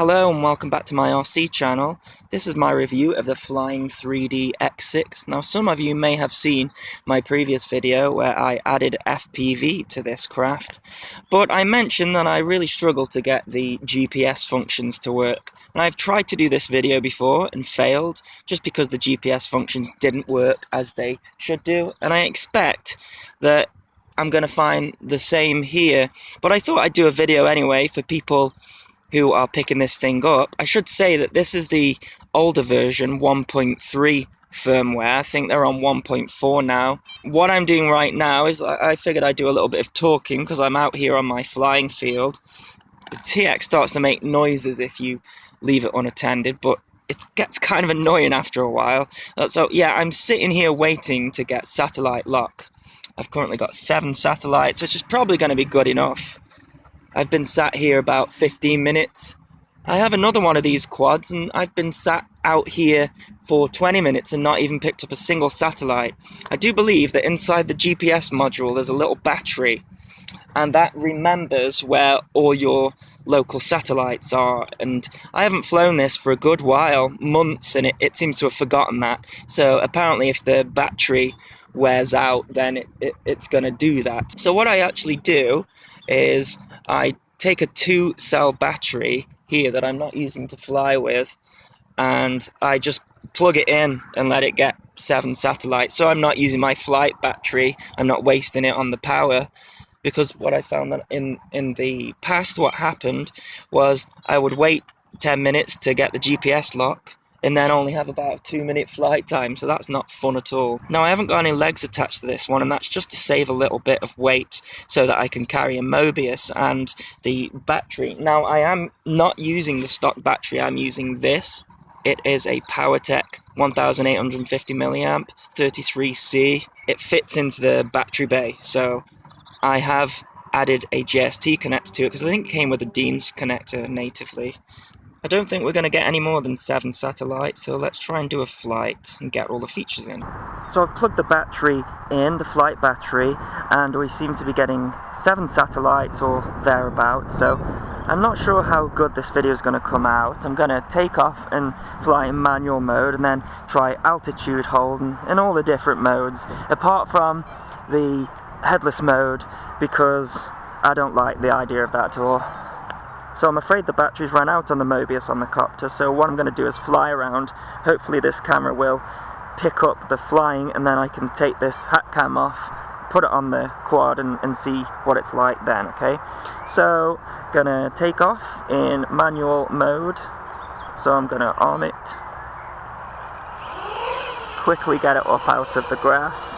Hello and welcome back to my RC channel. This is my review of the Flying 3D X6. Now some of you may have seen my previous video where I added FPV to this craft, but I mentioned that I really struggled to get the GPS functions to work. And I've tried to do this video before and failed just because the GPS functions didn't work as they should do, and I expect that I'm going to find the same here, but I thought I'd do a video anyway for people who are picking this thing up. I should say that this is the older version, 1.3 firmware. I think they're on 1.4 now. What I'm doing right now is I figured I'd do a little bit of talking because I'm out here on my flying field. The TX starts to make noises if you leave it unattended, but it gets kind of annoying after a while. So yeah, I'm sitting here waiting to get satellite lock. I've currently got 7 satellites, which is probably going to be good enough. I've been sat here about 15 minutes. I have another one of these quads and I've been sat out here for 20 minutes and not even picked up a single satellite. I do believe that inside the GPS module there's a little battery and that remembers where all your local satellites are, and I haven't flown this for a good while, months, and it seems to have forgotten that. So apparently if the battery wears out then it's going to do that. So what I actually do is I take a 2-cell battery here that I'm not using to fly with, and I just plug it in and let it get 7 satellites. So I'm not using my flight battery, I'm not wasting it on the power, because what I found that in the past what happened was I would wait 10 minutes to get the GPS lock and then only have about a 2-minute flight time, so that's not fun at all. Now I haven't got any legs attached to this one, and that's just to save a little bit of weight so that I can carry a Mobius and the battery. Now I am not using the stock battery, I'm using this. It is a PowerTech 1850 milliamp 33C. It fits into the battery bay, so I have added a JST connector to it because I think it came with a Dean's connector natively. I don't think we're going to get any more than 7 satellites, so let's try and do a flight and get all the features in. So I've plugged the battery in, the flight battery, and we seem to be getting 7 satellites or thereabouts, so I'm not sure how good this video is going to come out. I'm going to take off and fly in manual mode and then try altitude hold and all the different modes, apart from the headless mode, because I don't like the idea of that at all. So I'm afraid the batteries ran out on the Mobius on the copter, so what I'm going to do is fly around. Hopefully this camera will pick up the flying, and then I can take this hat cam off, put it on the quad and see what it's like then, okay? So, gonna take off in manual mode, so I'm gonna arm it, quickly get it up out of the grass.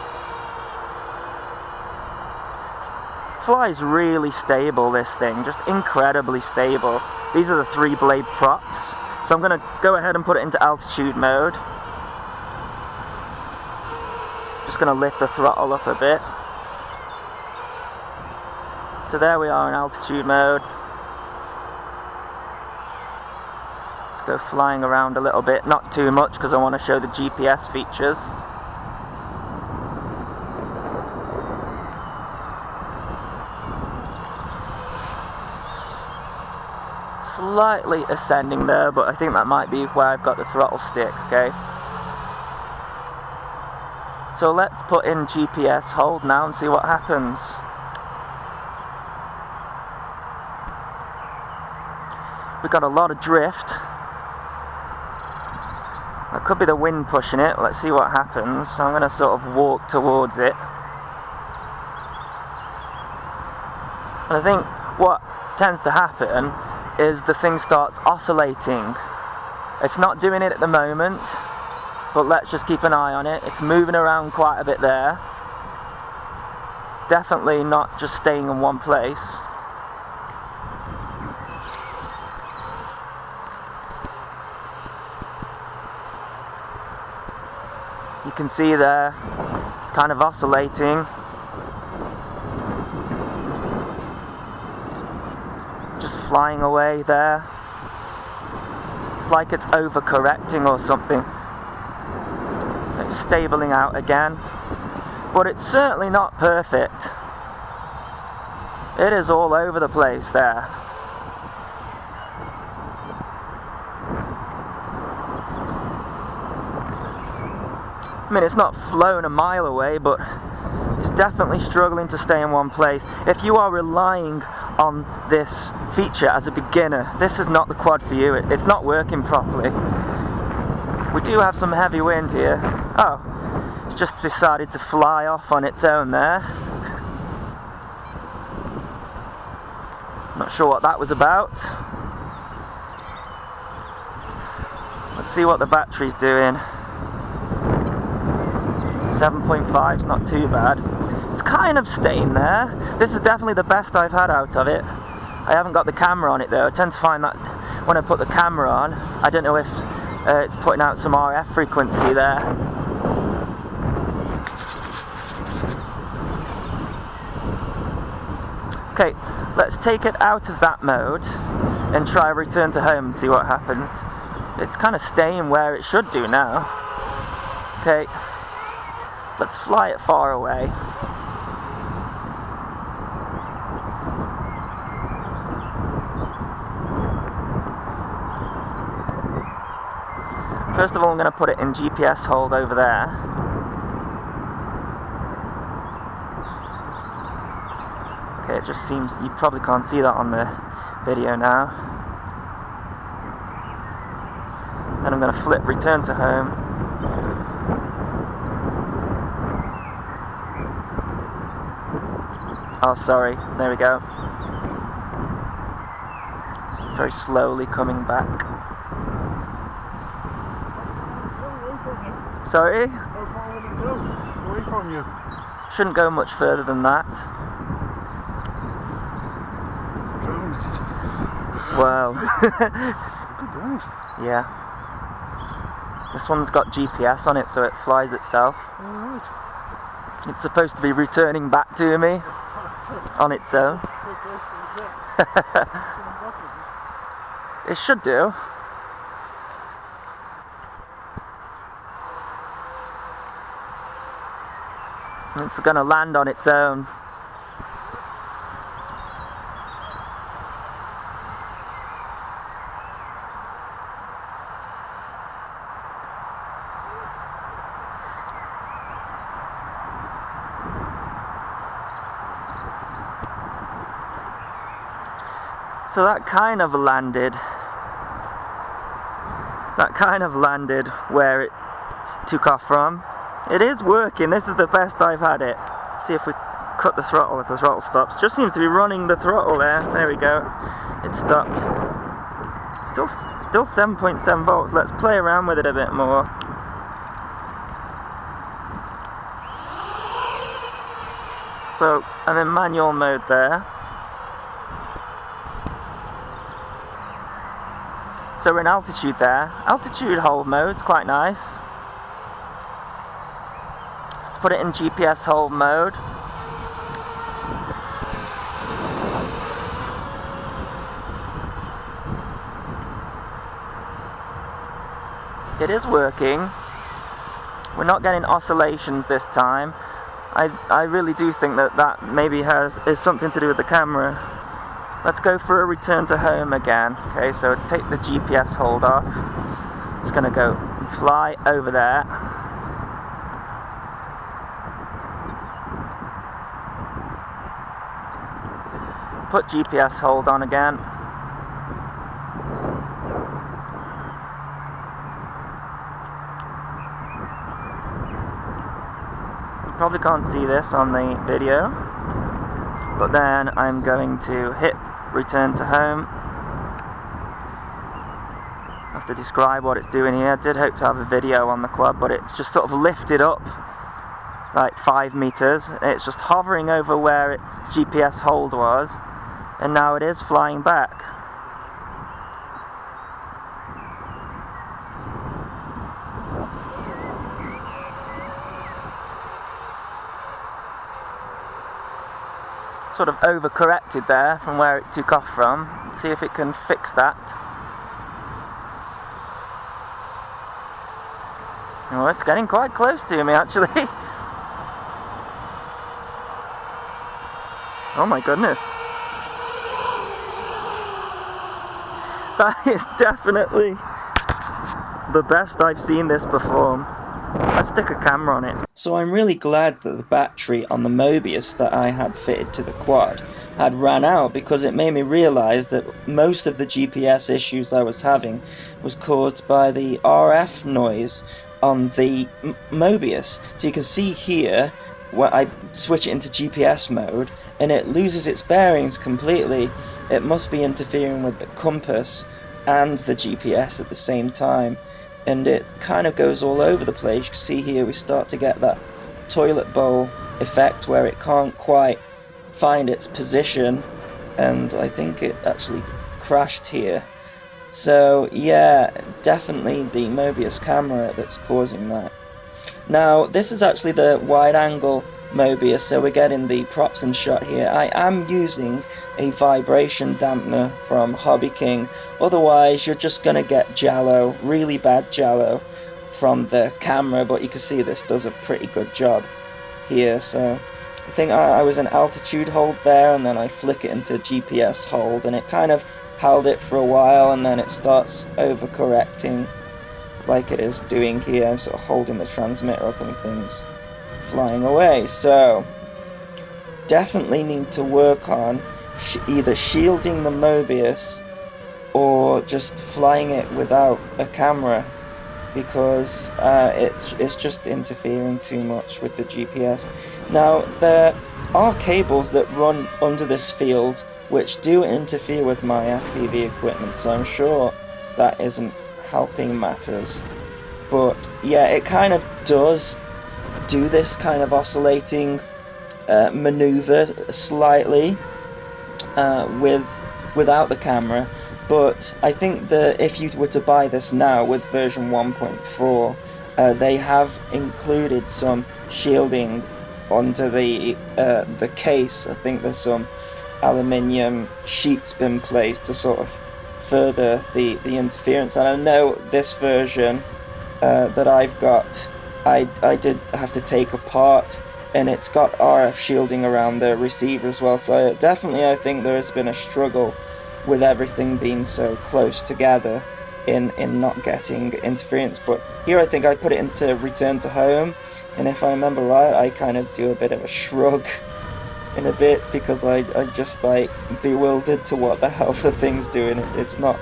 Flies really stable, this thing, just incredibly stable. These are the 3-blade props, so I'm going to go ahead and put it into altitude mode. Just going to lift the throttle up a bit. So there we are in altitude mode. Let's go flying around a little bit, not too much because I want to show the GPS features. Slightly ascending there, but I think that might be where I've got the throttle stick, okay? So let's put in GPS hold now and see what happens. We've got a lot of drift. That could be the wind pushing it. Let's see what happens. So I'm going to sort of walk towards it. And I think what tends to happen is the thing starts oscillating. It's not doing it at the moment, but let's just keep an eye on it. It's moving around quite a bit there. Definitely not just staying in one place. You can see there, it's kind of oscillating. Just flying away there. It's like it's overcorrecting or something. It's stabling out again, but it's certainly not perfect. It is all over the place there. I mean, it's not flown a mile away, but it's definitely struggling to stay in one place. If you are relying on this feature as a beginner, this is not the quad for you. It's not working properly. We do have some heavy wind here. Oh, it's just decided to fly off on its own there. Not sure what that was about. Let's see what the battery's doing. 7.5 is not too bad. It's kind of staying there. This is definitely the best I've had out of it. I haven't got the camera on it though. I tend to find that when I put the camera on, I don't know if it's putting out some RF frequency there. Okay, let's take it out of that mode and try return to home and see what happens. It's kind of staying where it should do now. Okay, let's fly it far away. First of all, I'm going to put it in GPS hold over there. Okay, it just seems, you probably can't see that on the video now. Then I'm going to flip return to home. Oh, sorry, there we go. It's very slowly coming back. Sorry? How far would it go? Away from you? Shouldn't go much further than that. Wow. Good drones. Yeah. This one's got GPS on it, so it flies itself. Alright. It's supposed to be returning back to me on its own. It should do. It's going to land on its own. So that kind of landed where it took off from. It is working. This is the best I've had it. See if we cut the throttle, if the throttle stops. Just seems to be running the throttle there. There we go. It stopped. Still 7.7 volts. Let's play around with it a bit more. So I'm in manual mode there. So we're in altitude there. Altitude hold mode's quite nice. Let's put it in GPS hold mode. It is working. We're not getting oscillations this time. I really do think that maybe is something to do with the camera. Let's go for a return to home again. Okay, so take the GPS hold off. Just gonna go and fly over there. Put GPS hold on again. You probably can't see this on the video, but then I'm going to hit return to home. I have to describe what it's doing here. I did hope to have a video on the quad, but it's just sort of lifted up like 5 meters. It's just hovering over where its GPS hold was, and now it is flying back. Sort of overcorrected there from where it took off from. Let's see if it can fix that. Oh, it's getting quite close to me actually. Oh my goodness. That is definitely the best I've seen this perform. let's stick a camera on it. So I'm really glad that the battery on the Mobius that I had fitted to the quad had ran out, because it made me realise that most of the GPS issues I was having was caused by the RF noise on the Mobius. So you can see here when I switch it into GPS mode and it loses its bearings completely. It must be interfering with the compass and the GPS at the same time, and it kind of goes all over the place. You can see here we start to get that toilet bowl effect where it can't quite find its position, and I think it actually crashed here. So yeah, definitely the Mobius camera that's causing that. Now, this is actually the wide-angle Mobius, so we're getting the props in shot here. I am using a vibration dampener from Hobby King, otherwise you're just going to get Jallo, really bad Jallo, from the camera, but you can see this does a pretty good job here. So I think I was in altitude hold there, and then I flick it into GPS hold, and it kind of held it for a while, and then it starts overcorrecting like it is doing here, sort of holding the transmitter up and things flying away. So definitely need to work on either shielding the Mobius or just flying it without a camera, because it's just interfering too much with the GPS. Now, there are cables that run under this field which do interfere with my FPV equipment, so I'm sure that isn't helping matters. But yeah, it kind of does do this kind of oscillating maneuver slightly without the camera. But I think that if you were to buy this now with version 1.4, they have included some shielding onto the case. I think there's some aluminium sheets been placed to sort of further the interference. And I know this version that I've got, I did have to take apart, and it's got RF shielding around the receiver as well. So definitely I think there has been a struggle with everything being so close together in not getting interference. But here I think I put it into return to home, and if I remember right, I kind of do a bit of a shrug in a bit, because I'm just like bewildered to what the hell the thing's doing. It's not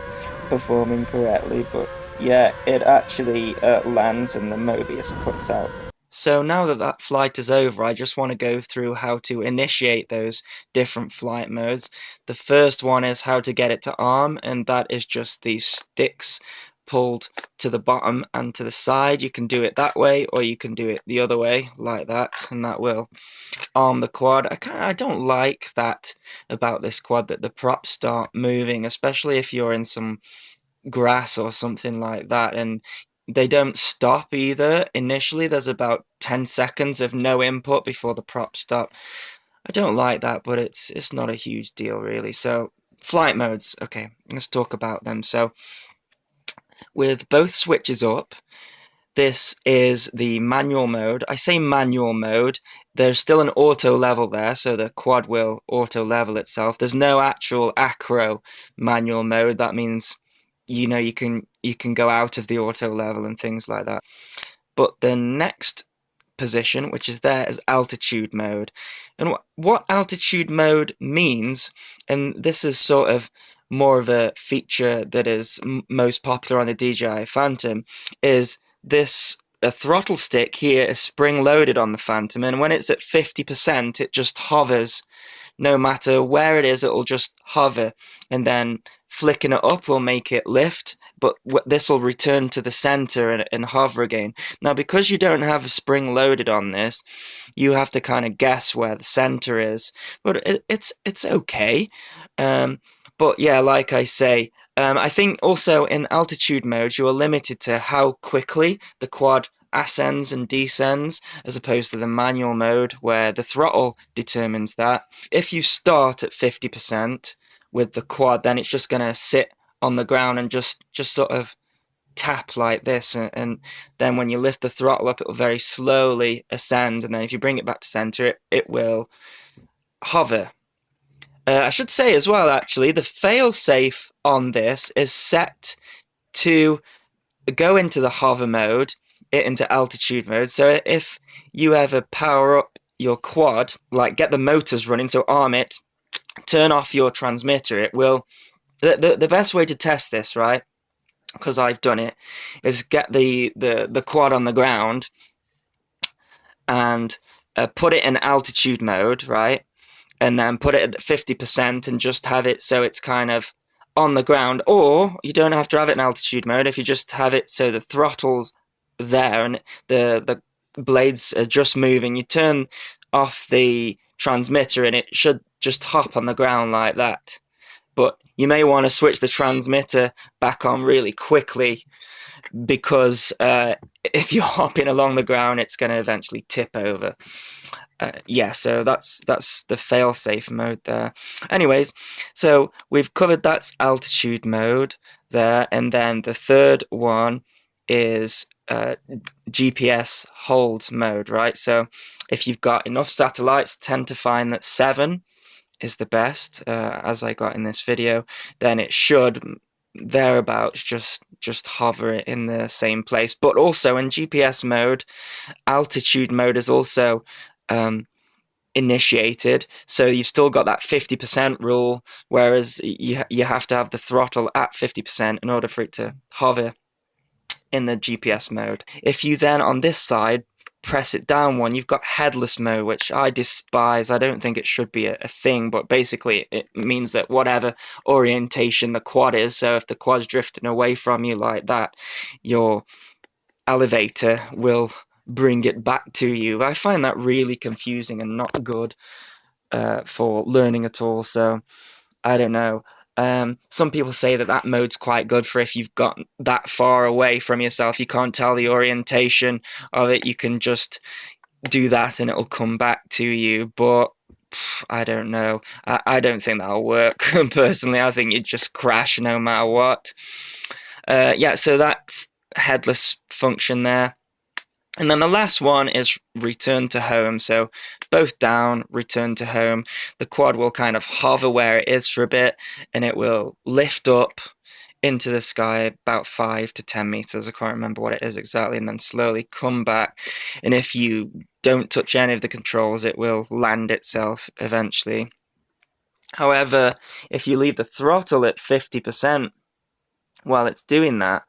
performing correctly, but yeah, it actually lands and the Mobius cuts out. So now that that flight is over, I just want to go through how to initiate those different flight modes. The first one is how to get it to arm, and that is just these sticks pulled to the bottom and to the side. You can do it that way, or you can do it the other way, like that, and that will arm the quad. I don't like that about this quad, that the props start moving, especially if you're in some grass or something like that, and they don't stop either. Initially there's about 10 seconds of no input before the props stop. I don't like that, but it's not a huge deal really. So flight modes, okay, let's talk about them. So with both switches up, this is the manual mode. I say manual mode, there's still an auto level there, so the quad will auto level itself. There's no actual acro manual mode. That means, you know, you can go out of the auto level and things like that. But the next position, which is there, is altitude mode. And what altitude mode means, and this is sort of more of a feature that is most popular on the DJI Phantom, is this a throttle stick here is spring loaded on the Phantom, and when it's at 50%, it just hovers. No matter where it is, it'll just hover, and then flicking it up will make it lift, but this will return to the center and hover again. Now, because you don't have a spring loaded on this, you have to kind of guess where the center is, but it's okay. But yeah, like I say, I think also in altitude mode, you are limited to how quickly the quad ascends and descends, as opposed to the manual mode where the throttle determines that. If you start at 50% with the quad, then it's just going to sit on the ground and just sort of tap like this, and then when you lift the throttle up, it will very slowly ascend, and then if you bring it back to center, it will hover. I should say as well, actually, the failsafe on this is set to go into the hover mode it into altitude mode. So if you ever power up your quad, like get the motors running, so arm it, turn off your transmitter, it will. The best way to test this, right? Because I've done it, is get the quad on the ground and put it in altitude mode, right? And then put it at 50% and just have it so it's kind of on the ground. Or you don't have to have it in altitude mode if you just have it so the throttle's there and the blades are just moving. You turn off the transmitter and it should just hop on the ground like that. But you may want to switch the transmitter back on really quickly because if you're hopping along the ground, it's going to eventually tip over. Yeah, so that's the fail-safe mode there. Anyways, so we've covered that's altitude mode there, and then the third one is GPS hold mode, right? So if you've got enough satellites, tend to find that 7 is the best, as I got in this video, then it should thereabouts just hover it in the same place. But also in GPS mode, altitude mode is also initiated, so you've still got that 50% rule, whereas you have to have the throttle at 50% in order for it to hover in the GPS mode. If you then on this side press it down one, you've got headless mode, which I despise. I don't think it should be a thing, but basically it means that whatever orientation the quad is, so if the quad's drifting away from you like that, your elevator will bring it back to you. I find that really confusing and not good for learning at all, so I don't know. Some people say that mode's quite good for if you've got that far away from yourself, you can't tell the orientation of it, you can just do that and it'll come back to you, but I don't know. I don't think that'll work. Personally, I think you'd just crash no matter what. Yeah, so that's headless function there. And then the last one is return to home. So both down, return to home. The quad will kind of hover where it is for a bit and it will lift up into the sky about 5 to 10 meters. I can't remember what it is exactly, and then slowly come back. And if you don't touch any of the controls, it will land itself eventually. However, if you leave the throttle at 50% while it's doing that,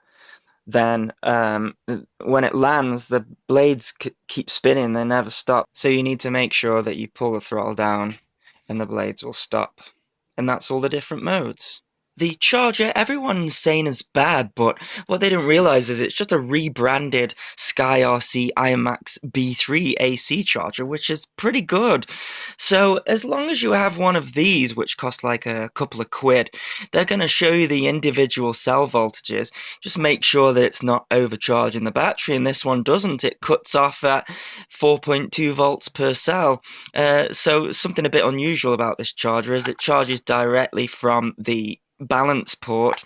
then when it lands, the blades keep spinning, they never stop. So you need to make sure that you pull the throttle down and the blades will stop. And that's all the different modes. The Charger, everyone's saying is bad, but what they don't realize is it's just a rebranded Sky RC IMAX B3 AC charger, which is pretty good. So as long as you have one of these, which cost like a couple of quid, they're going to show you the individual cell voltages. Just make sure that it's not overcharging the battery, and this one doesn't. It cuts off at 4.2 volts per cell. So something a bit unusual about this charger is it charges directly from the balance port,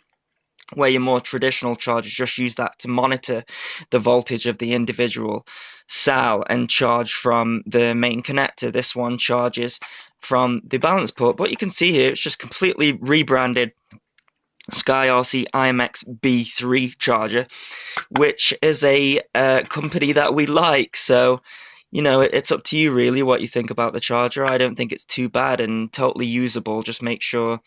where your more traditional chargers just use that to monitor the voltage of the individual cell and charge from the main connector. This one charges from the balance port, but you can see here it's just completely rebranded Sky RC IMX B3 charger, which is a company that we like. So you know, it's up to you really what you think about the charger. I don't think it's too bad and totally usable. Just make sure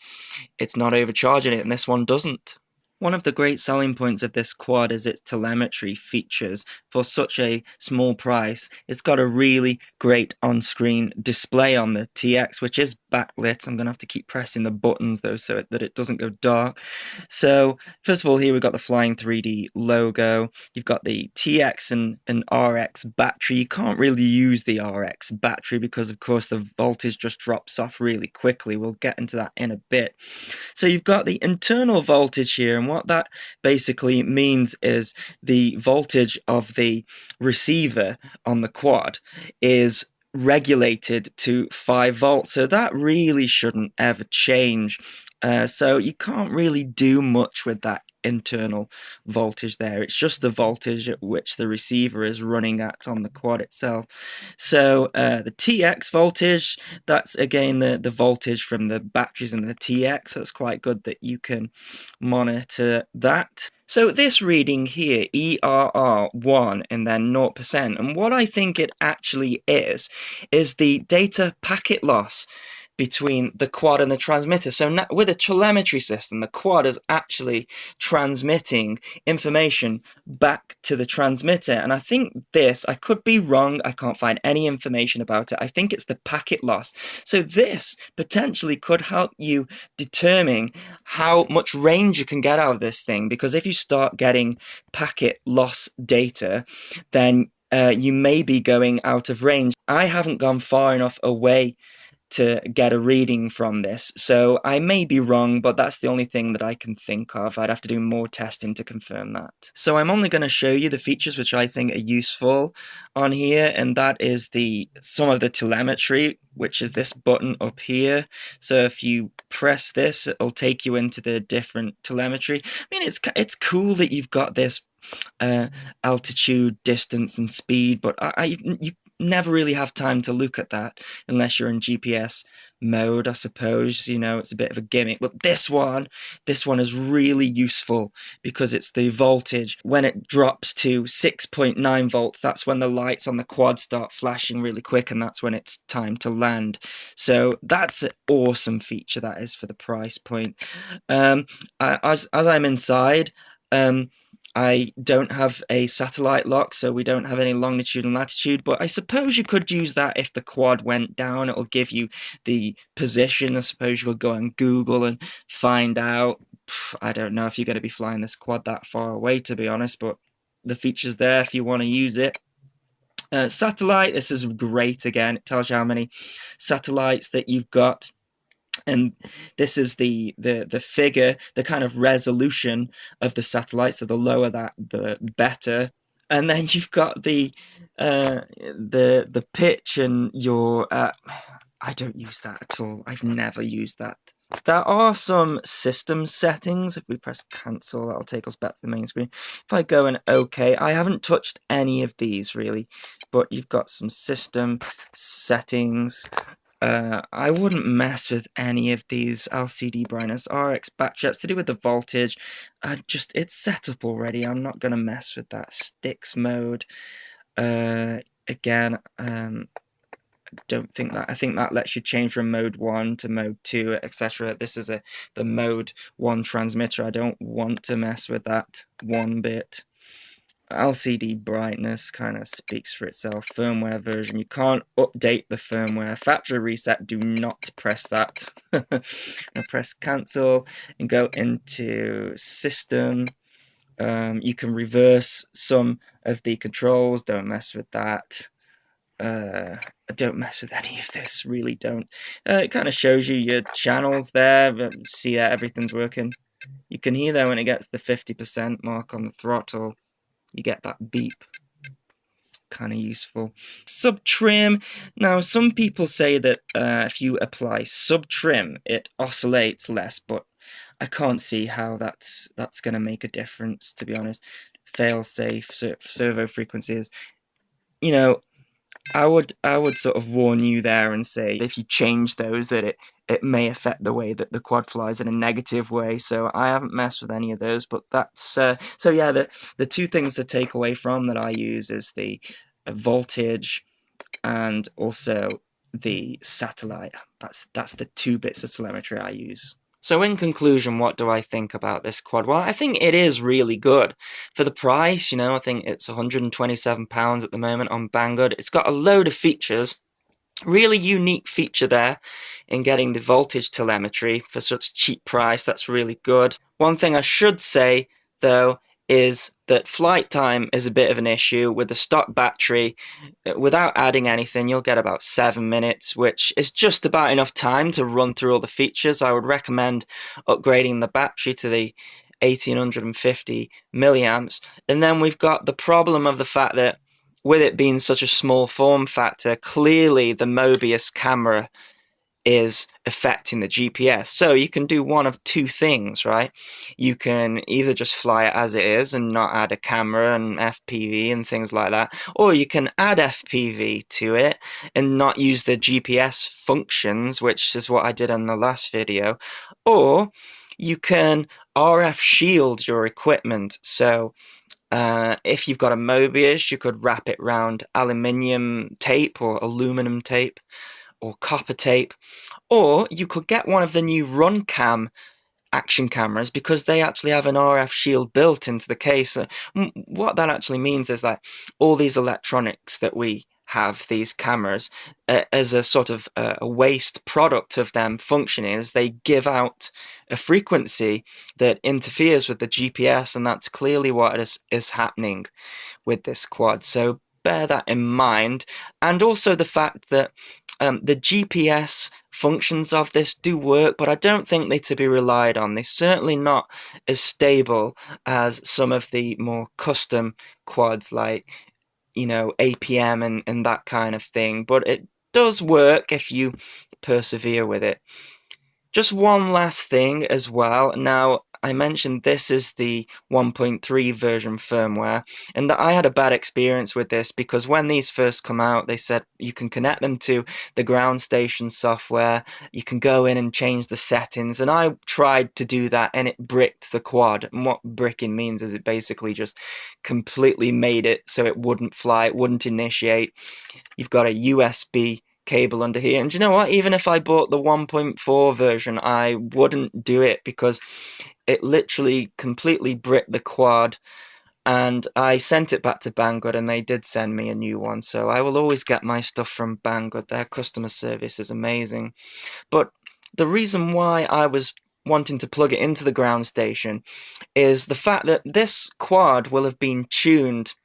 it's not overcharging it, and this one doesn't. One of the great selling points of this quad is its telemetry features. For such a small price, it's got a really great on-screen display on the TX, which is backlit. I'm going to have to keep pressing the buttons though so that it doesn't go dark. So first of all, here we've got the Flying 3D logo. You've got the TX and RX battery. You can't really use the RX battery because of course the voltage just drops off really quickly. We'll get into that in a bit. So you've got the internal voltage here, and what that basically means is the voltage of the receiver on the quad is regulated to 5 volts, so that really shouldn't ever change. So you can't really do much with that internal voltage there. It's just the voltage at which the receiver is running at on the quad itself. So the TX voltage, that's again the voltage from the batteries in the TX. So it's quite good that you can monitor that. So this reading here, ERR1 and then 0%, and what I think it actually is the data packet loss between the quad and the transmitter. So now, with a telemetry system, the quad is actually transmitting information back to the transmitter. And I think this, I could be wrong, I can't find any information about it. I think it's the packet loss. So this potentially could help you determine how much range you can get out of this thing, because if you start getting packet loss data, then you may be going out of range. I haven't gone far enough away to get a reading from this, so I may be wrong, but that's the only thing that I can think of. I'd have to do more testing to confirm that. So I'm only going to show you the features which I think are useful on here, and that is some of the telemetry, which is this button up here. So if you press this, it'll take you into the different telemetry. I mean, it's cool that you've got this altitude, distance, and speed, but you never really have time to look at that unless you're in GPS mode, I suppose. You know, it's a bit of a gimmick. But this one is really useful because it's the voltage. When it drops to 6.9 volts, that's when the lights on the quad start flashing really quick, and that's when it's time to land. So that's an awesome feature, that is, for the price point. As I'm inside, I don't have a satellite lock, so we don't have any longitude and latitude, but I suppose you could use that if the quad went down. It'll give you the position. I suppose you could go on Google and find out. I don't know if you're going to be flying this quad that far away, to be honest, but the feature's there if you want to use it. Satellite, this is great again. It tells you how many satellites that you've got. And this is the figure, the kind of resolution of the satellite. So the lower that, the better. And then you've got the pitch and your. I don't use that at all. I've never used that. There are some system settings. If we press cancel, that'll take us back to the main screen. If I go in OK, I haven't touched any of these really, but you've got some system settings. I wouldn't mess with any of these. LCD brightness, RX battery, that's to do with the voltage. It's set up already. I'm not going to mess with that. Sticks mode. Again, don't think that. I think that lets you change from mode 1 to mode 2, etc. This is the mode 1 transmitter. I don't want to mess with that one bit. LCD brightness kind of speaks for itself. Firmware version, you can't update the firmware. Factory reset, do not press that. I'll press cancel and go into system. You can reverse some of the controls. Don't mess with that. Don't mess with any of this, really don't. It kind of shows you your channels there. See that everything's working. You can hear there when it gets the 50% mark on the throttle. You get that beep. Kind of useful. Sub trim. Now, some people say that if you apply sub trim, it oscillates less, but I can't see how that's going to make a difference, to be honest. Fail safe servo frequencies. You know, I would sort of warn you there and say if you change those, that it may affect the way that the quad flies in a negative way. So I haven't messed with any of those, but that's so yeah. The two things to take away from that I use is the voltage and also the satellite. That's the two bits of telemetry I use. So in conclusion, what do I think about this quad? Well, I think it is really good. For the price, I think it's £127 at the moment on Banggood. It's got a load of features. Really unique feature there in getting the voltage telemetry for such a cheap price. That's really good. One thing I should say, though, is that flight time is a bit of an issue. With the stock battery, without adding anything, you'll get about 7 minutes, which is just about enough time to run through all the features. I would recommend upgrading the battery to the 1850 milliamps. And then we've got the problem of the fact that with it being such a small form factor, clearly the Mobius camera is affecting the GPS. So you can do one of two things, right? You can either just fly it as it is and not add a camera and FPV and things like that, or you can add FPV to it and not use the GPS functions, which is what I did in the last video, or you can RF shield your equipment. So if you've got a Mobius, you could wrap it around aluminium tape or aluminum tape or copper tape, or you could get one of the new RunCam action cameras because they actually have an RF shield built into the case. What that actually means is that all these electronics that we have, these cameras, as a sort of a waste product of them functioning, is they give out a frequency that interferes with the GPS, and that's clearly what is happening with this quad. So bear that in mind, and also the fact that the GPS functions of this do work, but I don't think they're to be relied on. They're certainly not as stable as some of the more custom quads like, APM and that kind of thing, but it does work if you persevere with it. Just one last thing as well. Now, I mentioned this is the 1.3 version firmware, and I had a bad experience with this because when these first come out, they said you can connect them to the ground station software, you can go in and change the settings, and I tried to do that and it bricked the quad. And what bricking means is it basically just completely made it so it wouldn't fly, it wouldn't initiate. You've got a USB cable under here. And do you know what? Even if I bought the 1.4 version, I wouldn't do it because it literally completely bricked the quad. And I sent it back to Banggood and they did send me a new one. So I will always get my stuff from Banggood. Their customer service is amazing. But the reason why I was wanting to plug it into the ground station is the fact that this quad will have been tuned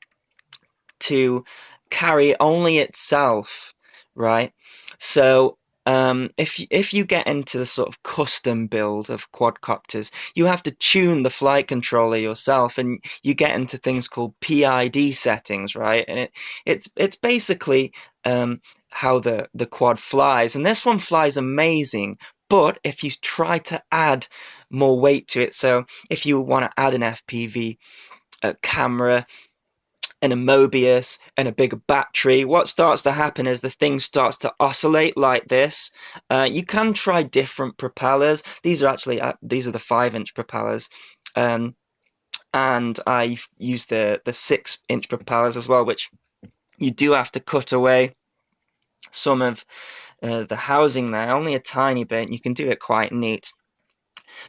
to carry only itself, right? So if you get into the sort of custom build of quadcopters, you have to tune the flight controller yourself, and you get into things called PID settings, right? And it's basically how the quad flies, and this one flies amazing. But if you try to add more weight to it, so if you want to add an FPV camera and a Mobius and a bigger battery, what starts to happen is the thing starts to oscillate like this. You can try different propellers. These are actually these are the 5-inch propellers, and I've used the 6-inch propellers as well, which you do have to cut away some of the housing there, only a tiny bit, and you can do it quite neat.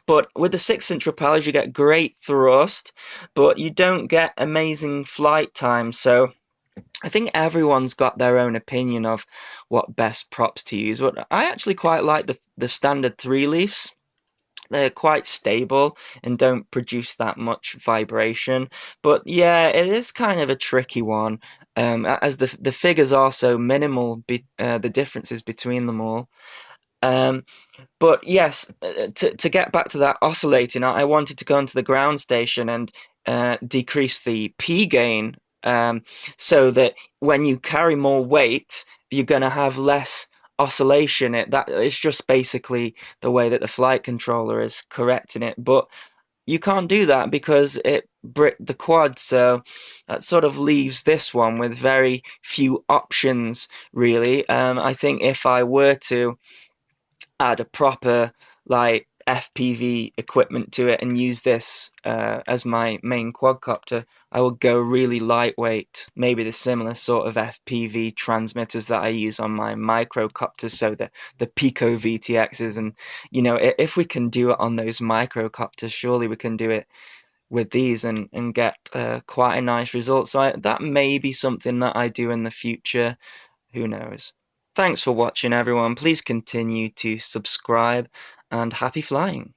But with the 6-inch propellers, you get great thrust, but you don't get amazing flight time. So I think everyone's got their own opinion of what best props to use. But I actually quite like the standard 3-leafs. They're quite stable and don't produce that much vibration. But yeah, it is kind of a tricky one, as the figures are so minimal, the differences between them all. Um, but yes, to get back to that oscillating, I wanted to go into the ground station and decrease the P gain, so that when you carry more weight, you're going to have less oscillation. That it's just basically the way that the flight controller is correcting it. But you can't do that because it bricked the quad, so that sort of leaves this one with very few options, really. I think if I were to add a proper like FPV equipment to it and use this as my main quadcopter, I would go really lightweight, maybe the similar sort of FPV transmitters that I use on my microcopters, so the Pico VTXs, and if we can do it on those microcopters, surely we can do it with these and get quite a nice result. So that may be something that I do in the future. Who knows? Thanks for watching, everyone. Please continue to subscribe, and happy flying.